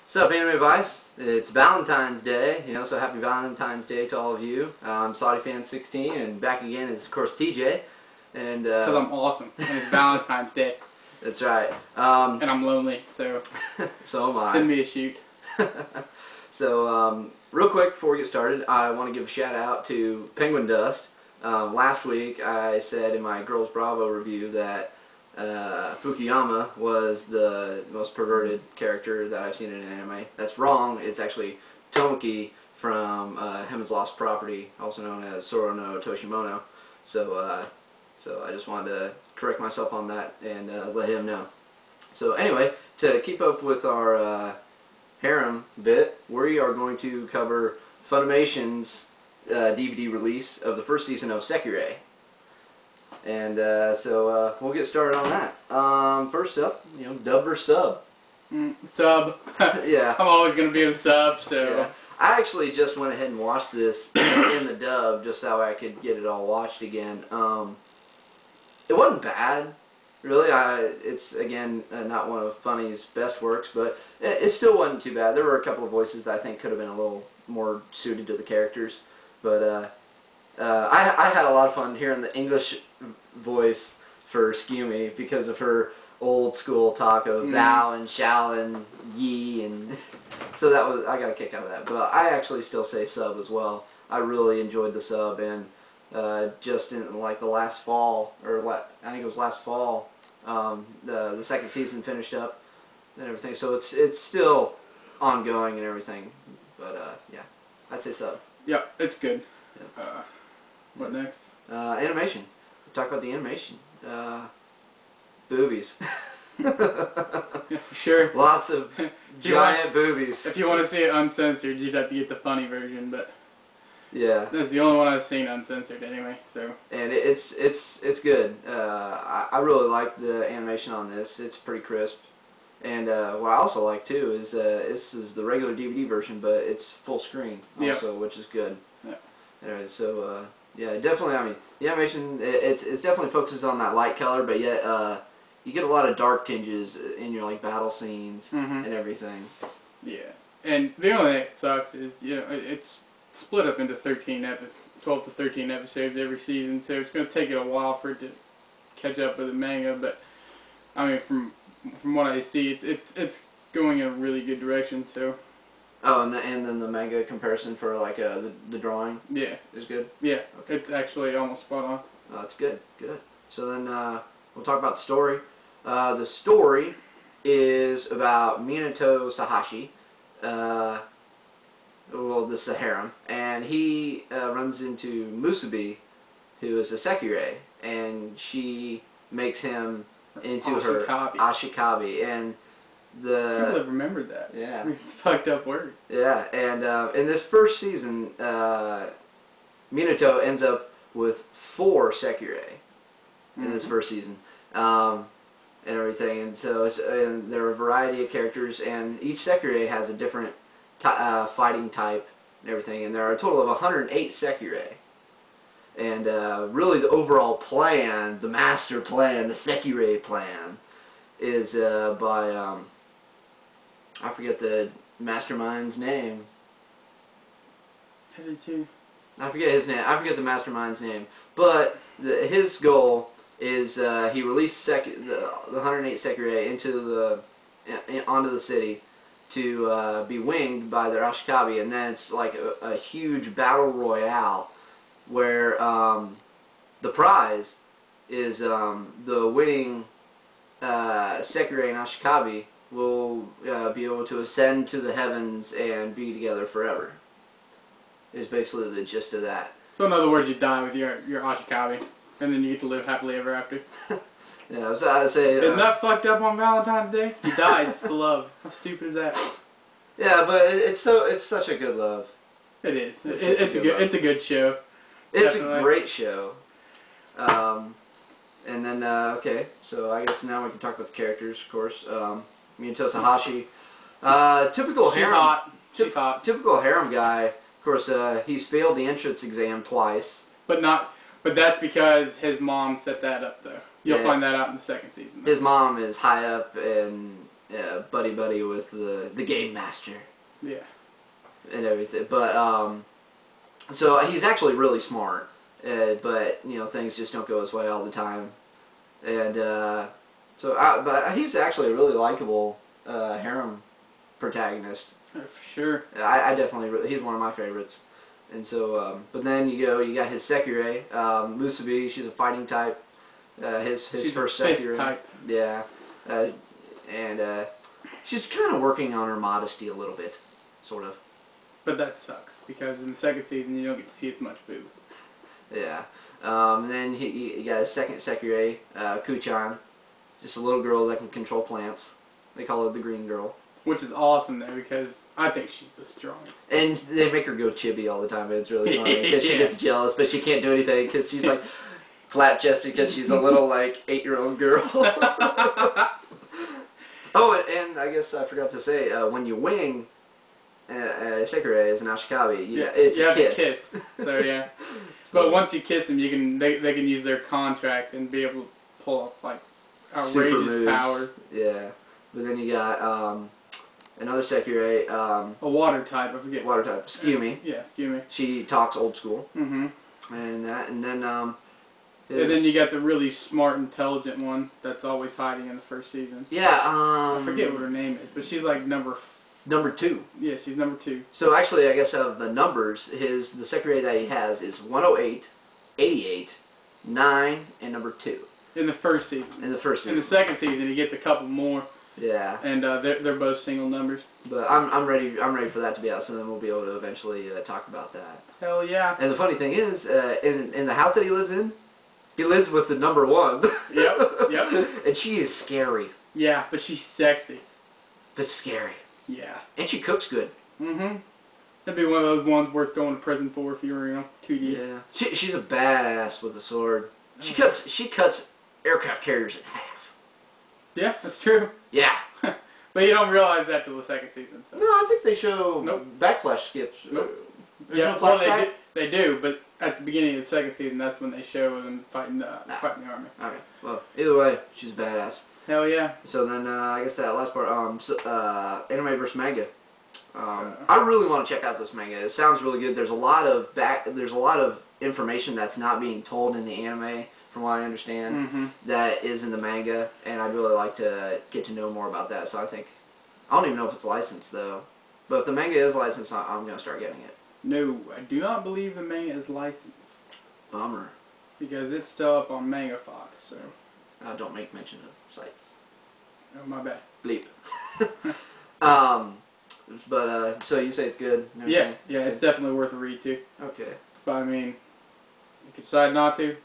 What's up, Anime Advice? It's Valentine's Day, so happy Valentine's Day to all of you. I'm SaudiFan16, and back again is, of course, TJ. And because I'm awesome, and it's Valentine's Day. That's right. And I'm lonely, so so am I. Send me a shoot. So, real quick before we get started, I want to give a shout out to Penguin Dust. Last week I said in my Girls Bravo review that Fukuyama was the most perverted character that I've seen in an anime. That's wrong. It's actually Tomoki from Heaven's Lost Property, also known as Soro no Toshimono. So I just wanted to correct myself on that and let him know. So anyway, to keep up with our harem bit, we are going to cover Funimation's DVD release of the first season of Sekirei. And so we'll get started on that. First up, dub or sub? Sub. Yeah. I'm always going to be a sub, so... Yeah. I actually just went ahead and watched this in the dub just so I could get it all watched again. It wasn't bad, really. It's, again, not one of Funny's best works, but it still wasn't too bad. There were a couple of voices that I think could have been a little more suited to the characters, but I had a lot of fun hearing the English voice for Skumi because of her old school talk of thou and shall and ye, and so I got a kick out of that. But I actually still say sub as well. I really enjoyed the sub, and just in like the last fall, or I think it was last fall, the second season finished up and everything. So it's still ongoing and everything. But yeah, I'd say sub. Yeah, it's good. Yeah. What next? Animation. Talk about the animation. Boobies. Yeah, for sure. Lots of giant boobies. If you want to see it uncensored, you'd have to get the funny version, but yeah, that's the only one I've seen uncensored anyway. So. And it's good. I really like the animation on this. It's pretty crisp. And what I also like too is this is the regular DVD version, but it's full screen also, which is good. Yeah. Anyway, so yeah, definitely. I mean, the animation it's definitely focuses on that light color, but yet you get a lot of dark tinges in your battle scenes and everything. Yeah, and the only thing that sucks is it's split up into 12 to 13 episodes every season, so it's going to take it a while for it to catch up with the manga. But I mean, from what I see, it's going in a really good direction. So. Oh, and then the manga comparison for the drawing. Yeah, is good. Yeah, okay. It's actually almost spot on. Oh, that's good. Good. So then we'll talk about the story. The story is about Minato Sahashi, well, the Saharam, and he runs into Musubi, who is a Sekirei, and she makes him into her Ashikabi, and I can't really remember that. Yeah. It's a fucked up word. Yeah, and in this first season, Minato ends up with 4 Sekirei in this first season, and everything. And so and there are a variety of characters, and each Sekirei has a different fighting type and everything. And there are a total of 108 Sekirei. And really, the overall plan, the master plan, the Sekirei plan, is by I forget the mastermind's name. I did too. I forget his name. I forget the mastermind's name. But his goal is he released the 108 Sekirei onto the city to be winged by their Ashikabi, and then it's like a huge battle royale where the prize is the winning Sekirei and Ashikabi will be able to ascend to the heavens and be together forever. Is basically the gist of that. So in other words, you die with your Ashikabi, and then you get to live happily ever after. Yeah, so I'd say. Isn't that fucked up on Valentine's Day? He dies to love. How stupid is that? Yeah, but it's such a good love. It is. It's a good show. It's a great show. And then okay, so I guess now we can talk about the characters, of course. Minato Sahashi, typical harem. Hot. She's hot. Typical harem guy. Of course, he's failed the entrance exam twice. But that's because his mom set that up, though. You'll find that out in the second season, though. His mom is high up buddy with the game master. Yeah. And everything, but so he's actually really smart, but things just don't go his way all the time, and but he's actually a really likable harem protagonist. For sure. I definitely he's one of my favorites, and so but then you got his Sekirei, Musabi. She's a fighting type. His She's first a fist Sekirei. type. Yeah, and she's kind of working on her modesty a little bit, sort of. But that sucks, because in the second season you don't get to see as much boob. Yeah. And then you got a second Sekirei, Kuchan. Just a little girl that can control plants. They call her the green girl. Which is awesome, though, because I think she's the strongest. And they make her go chibi all the time, and it's really funny, because she Yeah. gets jealous, but she can't do anything, because she's like flat-chested, because she's a little, like, 8-year-old girl. Oh, and I guess I forgot to say, when you wing Sekirei is an Ashikabi. It's a kiss. So yeah, but once you kiss them, they can use their contract and be able to pull off like outrageous power. Yeah, but then you got another Sekirei. A water type, I forget. Water type, Tsukumi. Yeah, Tsukumi. She talks old school. Mm-hmm. And then and then you got the really smart, intelligent one that's always hiding in the first season. Yeah, I forget what her name is, but she's like number 2. Yeah, she's number 2. So actually, I guess out of the numbers, the Sekirei that he has is 108, 88, 9, and number 2. In the first season. In the first season. In the second season, he gets a couple more. Yeah. And they're both single numbers. But I'm ready for that to be out, so then we'll be able to eventually talk about that. Hell yeah. And the funny thing is, in the house that he lives in, he lives with the number 1. Yep. And she is scary. Yeah, but she's sexy. But scary. Yeah. And she cooks good. Mm-hmm. That'd be one of those ones worth going to prison for if you were, 2D. Yeah. She's a badass with a sword. She cuts aircraft carriers in half. Yeah, that's true. Yeah. But you don't realize that till the second season. So. No, I think they show backflash skips. Nope. There's Yeah, no well, flashback? they do, but at the beginning of the second season, that's when they show them fighting the army. Okay. Well, either way, she's badass. Hell yeah. So then, I guess that last part, anime versus manga. I really want to check out this manga. It sounds really good. There's a lot of information that's not being told in the anime, from what I understand, that is in the manga, and I'd really like to get to know more about that. So I don't even know if it's licensed though, but if the manga is licensed, I'm gonna start getting it. No, I do not believe the manga is licensed. Bummer. Because it's still up on Manga Fox, so. Don't make mention of sites. Oh, my bad. Bleep. But so you say it's good? Yeah, it's definitely worth a read too. Okay. But I mean, if you decide not to,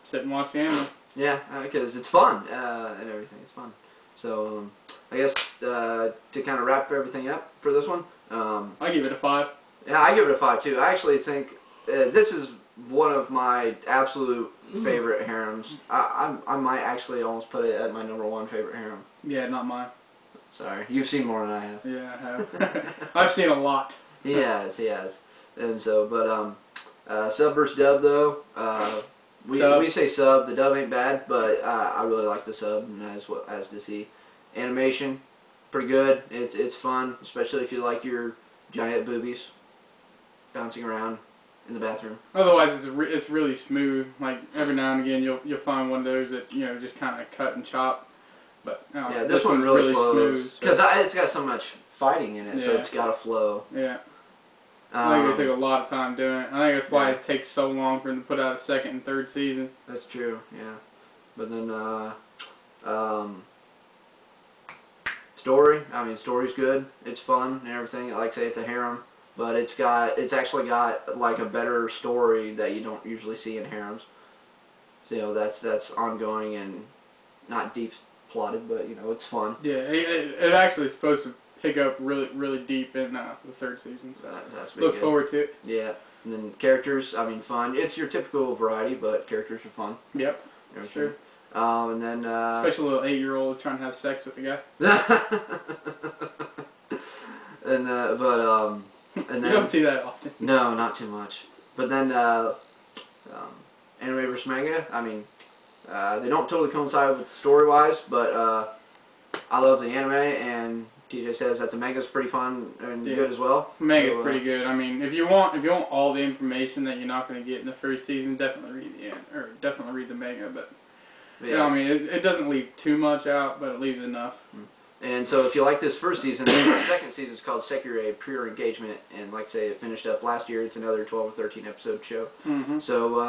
sit and watch the anime. Yeah, because it's fun and everything. It's fun. So I guess to kind of wrap everything up for this one, I give it a 5. Yeah, I give it a 5 too. I actually think this is one of my absolute favorite harems. I might actually almost put it at my number 1 favorite harem. Yeah, not mine. Sorry, you've seen more than I have. Yeah, I have. I've seen a lot. He has. And so, but sub versus dub though. We say sub. The dub ain't bad, but I really like the sub, as to see. Animation, pretty good. It's fun, especially if you like your giant boobies bouncing around in the bathroom. Otherwise, it's really smooth. Like every now and again, you'll find one of those that just kind of cut and chop. But yeah, this one really flows because it's got so much fighting in it, so it's got to flow. Yeah. I think they took a lot of time doing it. I think that's why it takes so long for them to put out a second and third season. That's true, yeah. But then, story. I mean, story's good. It's fun and everything. Like I say, it's a harem, but it's actually got like a better story that you don't usually see in harems. So that's ongoing and not deep plotted, but it's fun. Yeah, it actually is supposed to pick up really deep in the third season, so that's look forward to it. Yeah, and then characters, I mean, fun. It's your typical variety, but characters are fun. Yep, sure. And then especially a little 8-year-old trying to have sex with the guy. and then you don't see that often. No, not too much. But then anime versus manga. I mean, they don't totally coincide with story-wise, but I love the anime, and TJ says that the manga's pretty fun and good as well. Manga's So, pretty good. I mean, if you want all the information that you're not going to get in the first season, definitely read the manga. But yeah, I mean, it doesn't leave too much out, but it leaves enough. And so if you like this first season, then the second season is called Sekirei, Pure Engagement, and like I say, it finished up last year. It's another 12 or 13 episode show. So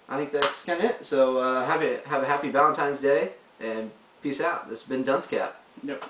I think that's kind of it. So have a happy Valentine's Day, and peace out. This has been Dunce Cap. Yep.